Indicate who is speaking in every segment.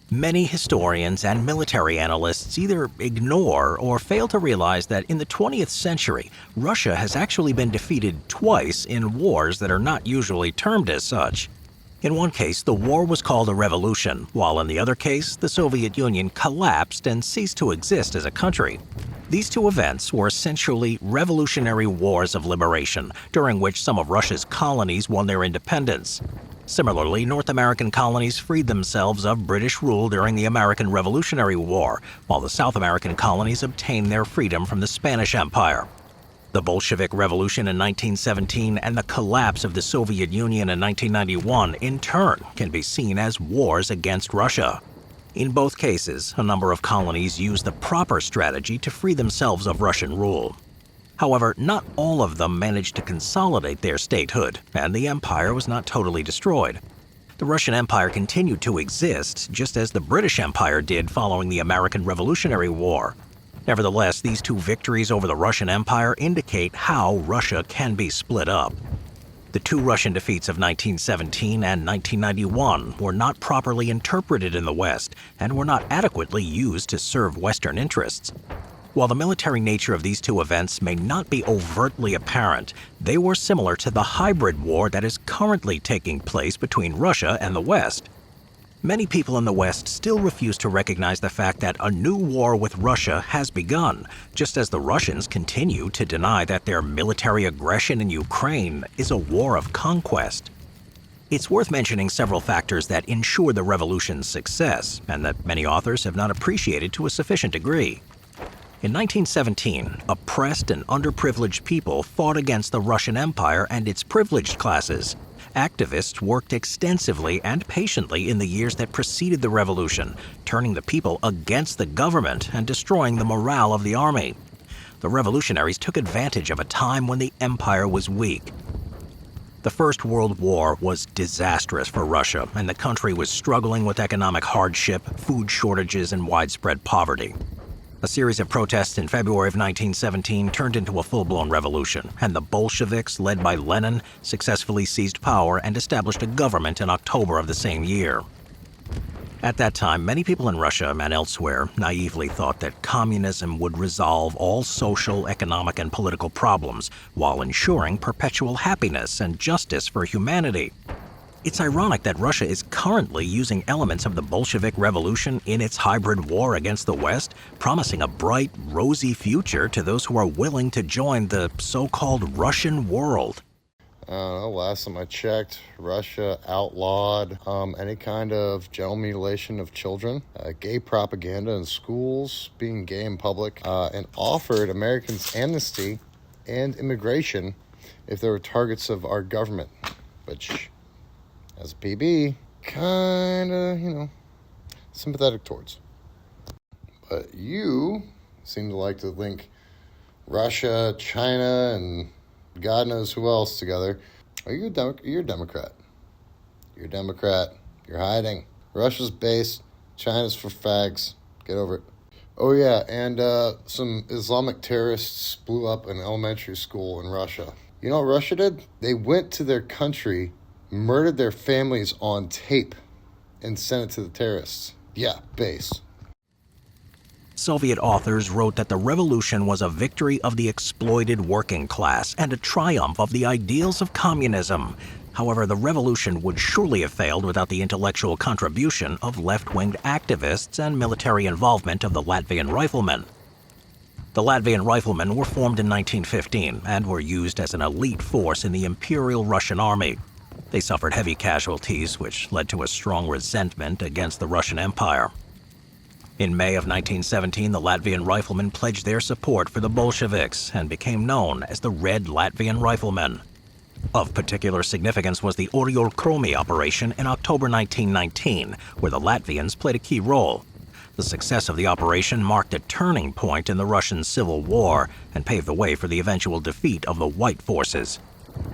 Speaker 1: Many historians and military analysts either ignore or fail to realize that in the 20th century, Russia has actually been defeated twice in wars that are not usually termed as such. In one case, the war was called a revolution, while in the other case, the Soviet Union collapsed and ceased to exist as a country. These two events were essentially revolutionary wars of liberation, during which some of Russia's colonies won their independence. Similarly, North American colonies freed themselves of British rule during the American Revolutionary War, while the South American colonies obtained their freedom from the Spanish Empire. The Bolshevik Revolution in 1917 and the collapse of the Soviet Union in 1991, in turn, can be seen as wars against Russia. In both cases, a number of colonies used the proper strategy to free themselves of Russian rule. However, not all of them managed to consolidate their statehood, and the empire was not totally destroyed. The Russian Empire continued to exist, just as the British Empire did following the American Revolutionary War. Nevertheless, these two victories over the Russian Empire indicate how Russia can be split up. The two Russian defeats of 1917 and 1991 were not properly interpreted in the West and were not adequately used to serve Western interests. While the military nature of these two events may not be overtly apparent, they were similar to the hybrid war that is currently taking place between Russia and the West. Many people in the West still refuse to recognize the fact that a new war with Russia has begun, just as the Russians continue to deny that their military aggression in Ukraine is a war of conquest. It's worth mentioning several factors that ensure the revolution's success, and that many authors have not appreciated to a sufficient degree. In 1917, oppressed and underprivileged people fought against the Russian Empire and its privileged classes. Activists worked extensively and patiently in the years that preceded the revolution, turning the people against the government and destroying the morale of the army. The revolutionaries took advantage of a time when the empire was weak. The First World War was disastrous for Russia, and the country was struggling with economic hardship, food shortages, and widespread poverty. A series of protests in February of 1917 turned into a full-blown revolution, and the Bolsheviks, led by Lenin, successfully seized power and established a government in October of the same year. At that time, many people in Russia and elsewhere naively thought that communism would resolve all social, economic, and political problems while ensuring perpetual happiness and justice for humanity. It's ironic that Russia is currently using elements of the Bolshevik Revolution in its hybrid war against the West, promising a bright, rosy future to those who are willing to join the so-called Russian world.
Speaker 2: I don't know, last time I checked, Russia outlawed any kind of genital mutilation of children, gay propaganda in schools, being gay in public, and offered Americans amnesty and immigration if they were targets of our government, which, as a PB, kinda, sympathetic towards. But you seem to like to link Russia, China, and God knows who else together. You're a Democrat. You're a Democrat. You're hiding. Russia's based. China's for fags. Get over it. Oh yeah, and some Islamic terrorists blew up an elementary school in Russia. You know what Russia did? They went to their country, murdered their families on tape, and sent it to the terrorists. Yeah, base.
Speaker 1: Soviet authors wrote that the revolution was a victory of the exploited working class and a triumph of the ideals of communism. However, the revolution would surely have failed without the intellectual contribution of left-wing activists and military involvement of the Latvian Riflemen. The Latvian Riflemen were formed in 1915 and were used as an elite force in the Imperial Russian Army. They suffered heavy casualties, which led to a strong resentment against the Russian Empire. In May of 1917, the Latvian Riflemen pledged their support for the Bolsheviks and became known as the Red Latvian Riflemen. Of particular significance was the Oriol Kromi operation in October 1919, where the Latvians played a key role. The success of the operation marked a turning point in the Russian Civil War and paved the way for the eventual defeat of the White forces.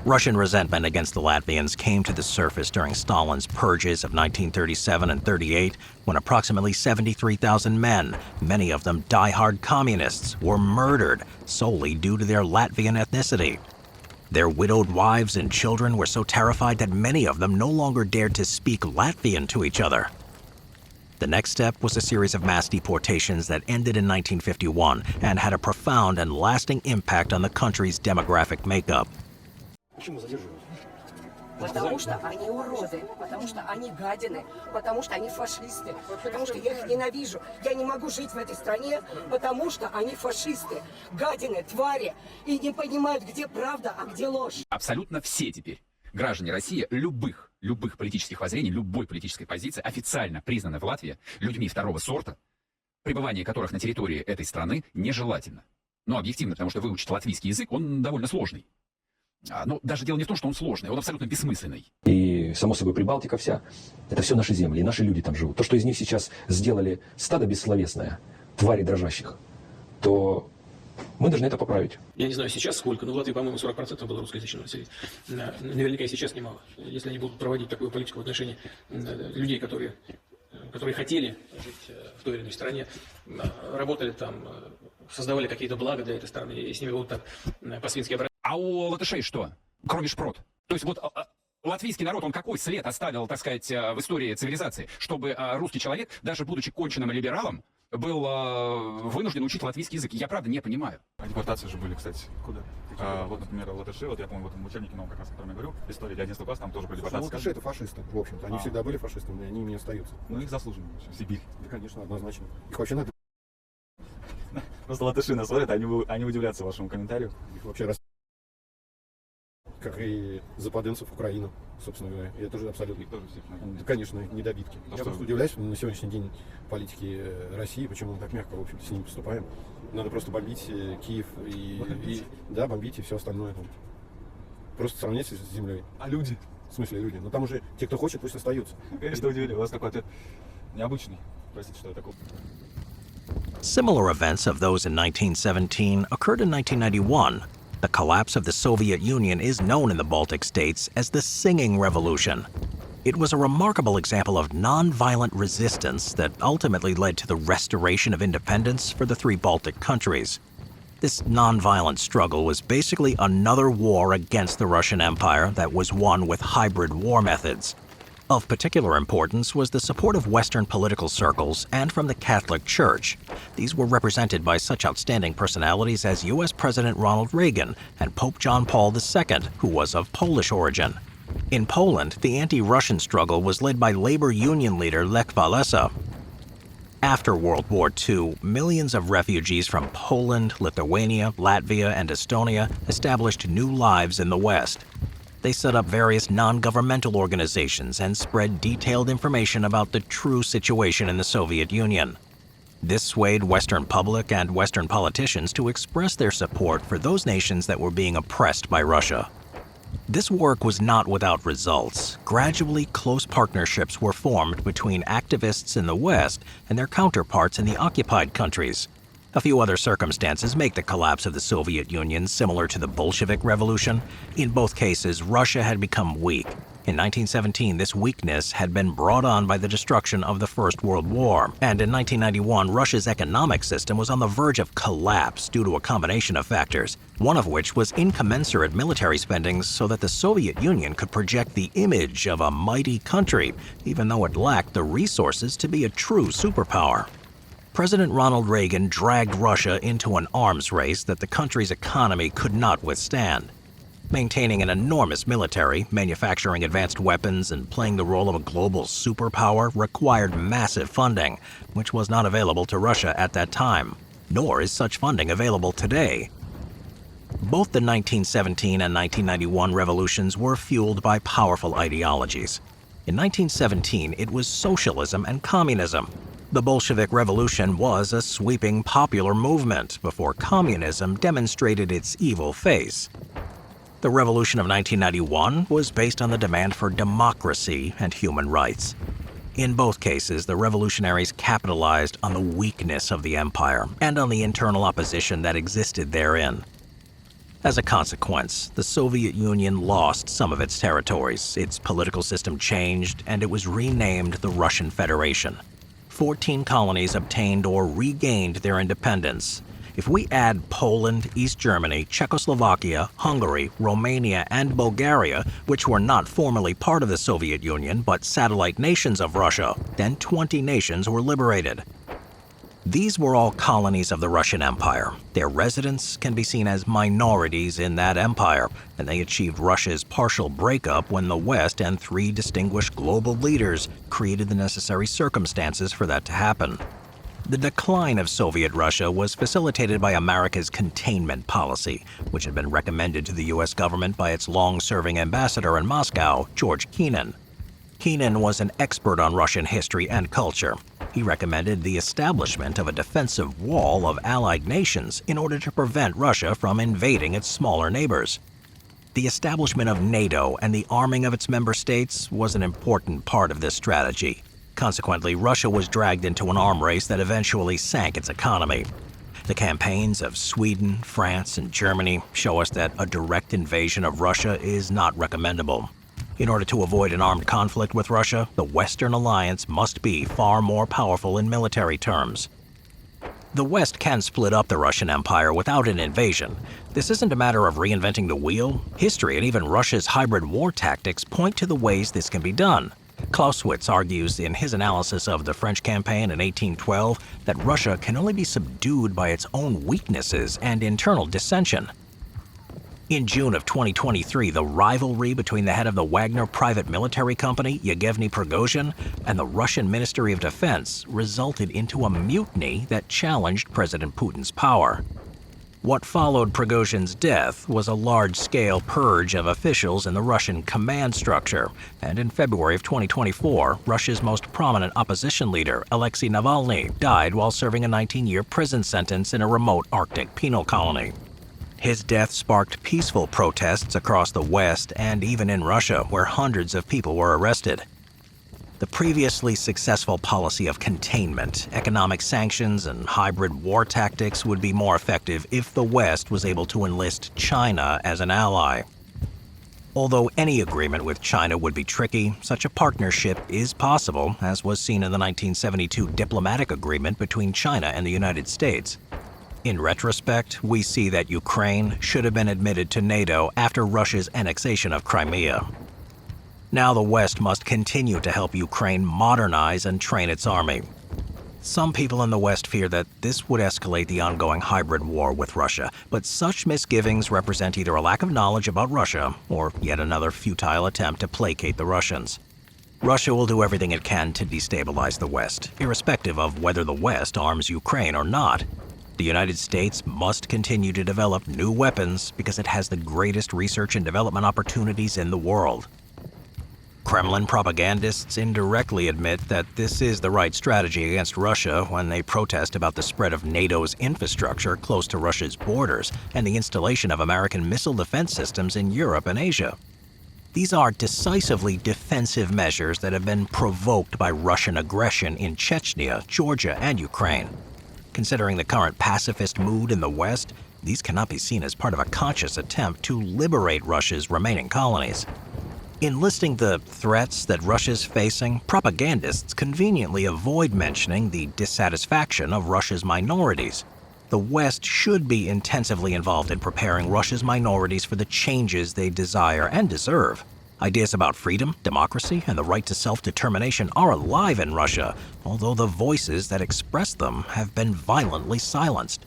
Speaker 1: Russian resentment against the Latvians came to the surface during Stalin's purges of 1937 and 38, when approximately 73,000 men, many of them die-hard communists, were murdered solely due to their Latvian ethnicity. Their widowed wives and children were so terrified that many of them no longer dared to speak Latvian to each other. The next step was a series of mass deportations that ended in 1951 and had a profound and lasting impact on the country's demographic makeup.
Speaker 3: Потому что они уроды, потому что они гадины, потому что они фашисты, потому что я их ненавижу. Я не могу жить в этой стране, потому что они фашисты, гадины, твари, и не понимают, где правда, а где ложь.
Speaker 4: Абсолютно все теперь граждане России любых политических воззрений, любой политической позиции официально признаны в Латвии людьми второго сорта, пребывание которых на территории этой страны нежелательно. Но объективно, потому что выучить латвийский язык, он довольно сложный. Но даже дело не в том, что он сложный, он абсолютно бессмысленный.
Speaker 5: И, само собой, Прибалтика вся, это все наши земли, и наши люди там живут. То, что из них сейчас сделали стадо бессловесное, твари дрожащих, то мы должны это поправить.
Speaker 6: Я не знаю сейчас сколько, но в Латвии, по-моему, 40% было русскоязычного населения. Наверняка и сейчас немало. Если они будут проводить такую политику в отношении людей, которые хотели жить в той или иной стране, работали там, создавали какие-то блага для этой страны, и с ними будут так по-свински обращаться.
Speaker 4: А у латышей что? Кроме шпрот. То есть вот латвийский народ, он какой след оставил, так сказать, в истории цивилизации, чтобы русский человек, даже будучи конченным либералом, был вынужден учить латвийский язык? Я правда не понимаю.
Speaker 7: А депортации же были, кстати. Куда? Вот, например, латыши, вот я помню, в этом учебнике новом, как раз, о котором я говорю, история для 11 класса, там тоже были депортации.
Speaker 8: Латыши это фашисты, в общем-то. Они всегда были фашистами, они ими остаются.
Speaker 7: Ну, их заслуженно, в Сибирь.
Speaker 8: Да, конечно, однозначно. Их вообще надо...
Speaker 7: Просто латыши нас смотрят, они удивляются вашему комментарию.
Speaker 8: Их вообще как и западенцев Украину, собственно говоря. И это же абсолютно...
Speaker 7: Их тоже всех,
Speaker 8: Да, конечно, недобитки.
Speaker 7: То,
Speaker 8: Я
Speaker 7: что...
Speaker 8: просто удивляюсь на сегодняшний день политики России, почему мы так мягко, в общем-то, с ними поступаем. Надо просто бомбить Киев и да, бомбить и все остальное. Там. Просто сравнять с землей.
Speaker 7: А люди?
Speaker 8: В смысле люди? Но там уже те, кто хочет, пусть остаются.
Speaker 7: Конечно, удивили. У вас такой ответ необычный. Простите, что я такой.
Speaker 1: Similar events of those in 1917 occurred in 1991. The collapse of the Soviet Union is known in the Baltic states as the Singing Revolution. It was a remarkable example of non-violent resistance that ultimately led to the restoration of independence for the three Baltic countries. This non-violent struggle was basically another war against the Russian Empire that was won with hybrid war methods. Of particular importance was the support of Western political circles and from the Catholic Church. These were represented by such outstanding personalities as U.S. President Ronald Reagan and Pope John Paul II, who was of Polish origin. In Poland, the anti-Russian struggle was led by labor union leader Lech Walesa. After World War II, millions of refugees from Poland, Lithuania, Latvia, and Estonia established new lives in the West. They set up various non-governmental organizations and spread detailed information about the true situation in the Soviet Union. This swayed Western public and Western politicians to express their support for those nations that were being oppressed by Russia. This work was not without results. Gradually, close partnerships were formed between activists in the West and their counterparts in the occupied countries. A few other circumstances make the collapse of the Soviet Union similar to the Bolshevik Revolution. In both cases, Russia had become weak. In 1917, this weakness had been brought on by the destruction of the First World War. And in 1991, Russia's economic system was on the verge of collapse due to a combination of factors, one of which was incommensurate military spending so that the Soviet Union could project the image of a mighty country, even though it lacked the resources to be a true superpower. President Ronald Reagan dragged Russia into an arms race that the country's economy could not withstand. Maintaining an enormous military, manufacturing advanced weapons, and playing the role of a global superpower required massive funding, which was not available to Russia at that time, nor is such funding available today. Both the 1917 and 1991 revolutions were fueled by powerful ideologies. In 1917, it was socialism and communism. The Bolshevik Revolution was a sweeping popular movement before communism demonstrated its evil face. The Revolution of 1991 was based on the demand for democracy and human rights. In both cases, the revolutionaries capitalized on the weakness of the empire and on the internal opposition that existed therein. As a consequence, the Soviet Union lost some of its territories, its political system changed, and it was renamed the Russian Federation. 14 colonies obtained or regained their independence. If we add Poland, East Germany, Czechoslovakia, Hungary, Romania, and Bulgaria, which were not formally part of the Soviet Union but satellite nations of Russia, then 20 nations were liberated. These were all colonies of the Russian Empire. Their residents can be seen as minorities in that empire, and they achieved Russia's partial breakup when the West and 3 distinguished global leaders created the necessary circumstances for that to happen. The decline of Soviet Russia was facilitated by America's containment policy, which had been recommended to the U.S. government by its long-serving ambassador in Moscow, George Kennan. Kennan was an expert on Russian history and culture. He recommended the establishment of a defensive wall of allied nations in order to prevent Russia from invading its smaller neighbors. The establishment of NATO and the arming of its member states was an important part of this strategy. Consequently, Russia was dragged into an arm race that eventually sank its economy. The campaigns of Sweden, France, and Germany show us that a direct invasion of Russia is not recommendable. In order to avoid an armed conflict with Russia, the Western alliance must be far more powerful in military terms. The West can split up the Russian Empire without an invasion. This isn't a matter of reinventing the wheel. History and even Russia's hybrid war tactics point to the ways this can be done. Clausewitz argues in his analysis of the French campaign in 1812 that Russia can only be subdued by its own weaknesses and internal dissension. In June of 2023, the rivalry between the head of the Wagner private military company, Yevgeny Prigozhin, and the Russian Ministry of Defense resulted into a mutiny that challenged President Putin's power. What followed Prigozhin's death was a large-scale purge of officials in the Russian command structure, and in February of 2024, Russia's most prominent opposition leader, Alexei Navalny, died while serving a 19-year prison sentence in a remote Arctic penal colony. His death sparked peaceful protests across the West and even in Russia, where hundreds of people were arrested. The previously successful policy of containment, economic sanctions, and hybrid war tactics would be more effective if the West was able to enlist China as an ally. Although any agreement with China would be tricky, such a partnership is possible, as was seen in the 1972 diplomatic agreement between China and the United States. In retrospect, we see that Ukraine should have been admitted to NATO after Russia's annexation of Crimea. Now the West must continue to help Ukraine modernize and train its army. Some people in the West fear that this would escalate the ongoing hybrid war with Russia, but such misgivings represent either a lack of knowledge about Russia or yet another futile attempt to placate the Russians. Russia will do everything it can to destabilize the West, irrespective of whether the West arms Ukraine or not. The United States must continue to develop new weapons because it has the greatest research and development opportunities in the world. Kremlin propagandists indirectly admit that this is the right strategy against Russia when they protest about the spread of NATO's infrastructure close to Russia's borders and the installation of American missile defense systems in Europe and Asia. These are decisively defensive measures that have been provoked by Russian aggression in Chechnya, Georgia, and Ukraine. Considering the current pacifist mood in the West, these cannot be seen as part of a conscious attempt to liberate Russia's remaining colonies. In listing the threats that Russia's facing, propagandists conveniently avoid mentioning the dissatisfaction of Russia's minorities. The West should be intensively involved in preparing Russia's minorities for the changes they desire and deserve. Ideas about freedom, democracy, and the right to self-determination are alive in Russia, although the voices that express them have been violently silenced.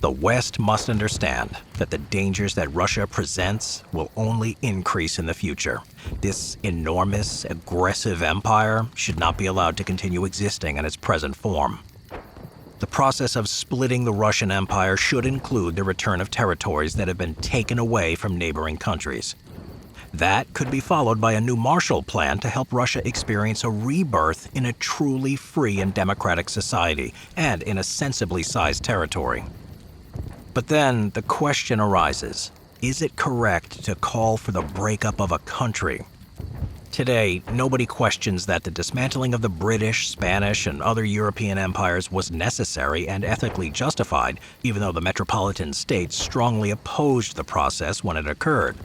Speaker 1: The West must understand that the dangers that Russia presents will only increase in the future. This enormous, aggressive empire should not be allowed to continue existing in its present form. The process of splitting the Russian Empire should include the return of territories that have been taken away from neighboring countries. That could be followed by a new Marshall Plan to help Russia experience a rebirth in a truly free and democratic society and in a sensibly sized territory. But then the question arises, is it correct to call for the breakup of a country? Today, nobody questions that the dismantling of the British, Spanish, and other European empires was necessary and ethically justified, even though the metropolitan states strongly opposed the process when it occurred.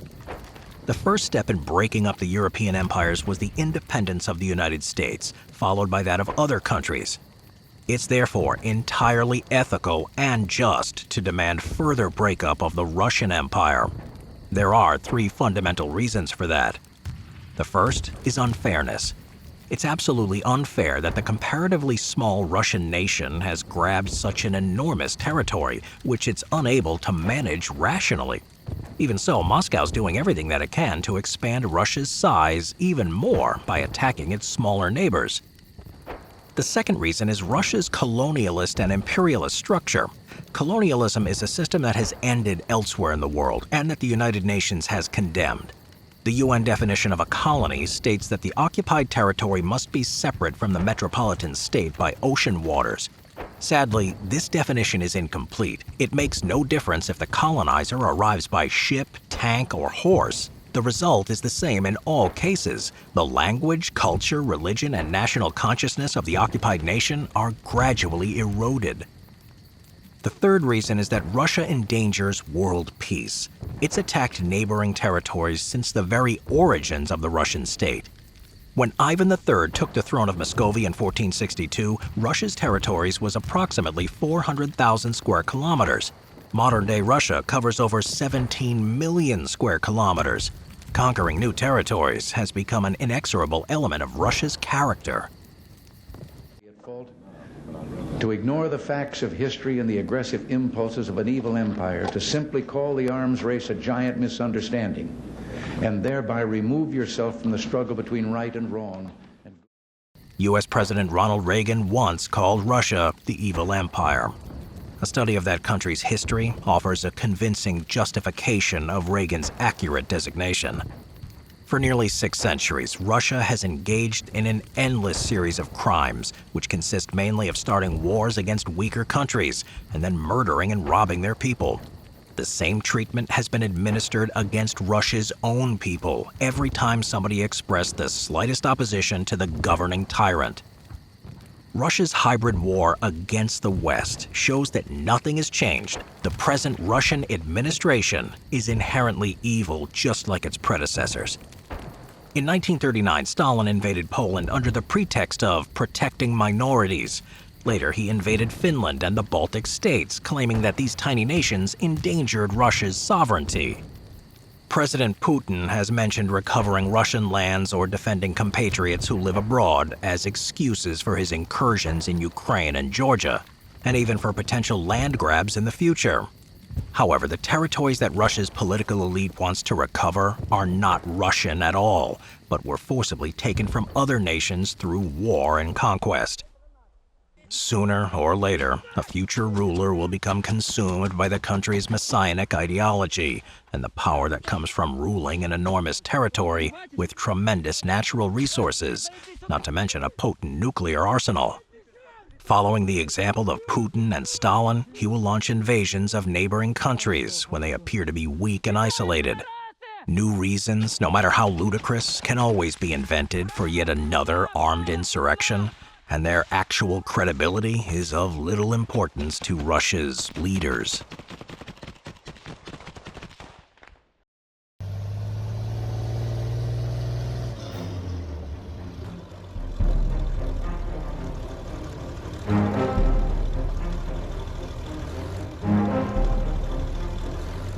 Speaker 1: The first step in breaking up the European empires was the independence of the United States, followed by that of other countries. It's therefore entirely ethical and just to demand further breakup of the Russian Empire. There are three fundamental reasons for that. The first is unfairness. It's absolutely unfair that the comparatively small Russian nation has grabbed such an enormous territory, which it's unable to manage rationally. Even so, Moscow's doing everything that it can to expand Russia's size even more by attacking its smaller neighbors. The second reason is Russia's colonialist and imperialist structure. Colonialism is a system that has ended elsewhere in the world and that the United Nations has condemned. The UN definition of a colony states that the occupied territory must be separate from the metropolitan state by ocean waters. Sadly, this definition is incomplete. It makes no difference if the colonizer arrives by ship, tank, or horse. The result is the same in all cases. The language, culture, religion, and national consciousness of the occupied nation are gradually eroded. The third reason is that Russia endangers world peace. It's attacked neighboring territories since the very origins of the Russian state. When Ivan III took the throne of Muscovy in 1462, Russia's territories was approximately 400,000 square kilometers. Modern-day Russia covers over 17 million square kilometers. Conquering new territories has become an inexorable element of Russia's character.
Speaker 9: To ignore the facts of history and the aggressive impulses of an evil empire, to simply call the arms race a giant misunderstanding, and thereby remove yourself from the struggle between right and wrong.
Speaker 1: U.S. President Ronald Reagan once called Russia the evil empire. A study of that country's history offers a convincing justification of Reagan's accurate designation. For nearly 6 centuries, Russia has engaged in an endless series of crimes, which consist mainly of starting wars against weaker countries and then murdering and robbing their people. The same treatment has been administered against Russia's own people every time somebody expressed the slightest opposition to the governing tyrant. Russia's hybrid war against the West shows that nothing has changed. The present Russian administration is inherently evil, just like its predecessors. In 1939, Stalin invaded Poland under the pretext of protecting minorities. Later, he invaded Finland and the Baltic states, claiming that these tiny nations endangered Russia's sovereignty. President Putin has mentioned recovering Russian lands or defending compatriots who live abroad as excuses for his incursions in Ukraine and Georgia, and even for potential land grabs in the future. However, the territories that Russia's political elite wants to recover are not Russian at all, but were forcibly taken from other nations through war and conquest. Sooner or later, a future ruler will become consumed by the country's messianic ideology and the power that comes from ruling an enormous territory with tremendous natural resources, not to mention a potent nuclear arsenal. Following the example of Putin and Stalin, he will launch invasions of neighboring countries when they appear to be weak and isolated. New reasons, no matter how ludicrous, can always be invented for yet another armed insurrection, and their actual credibility is of little importance to Russia's leaders.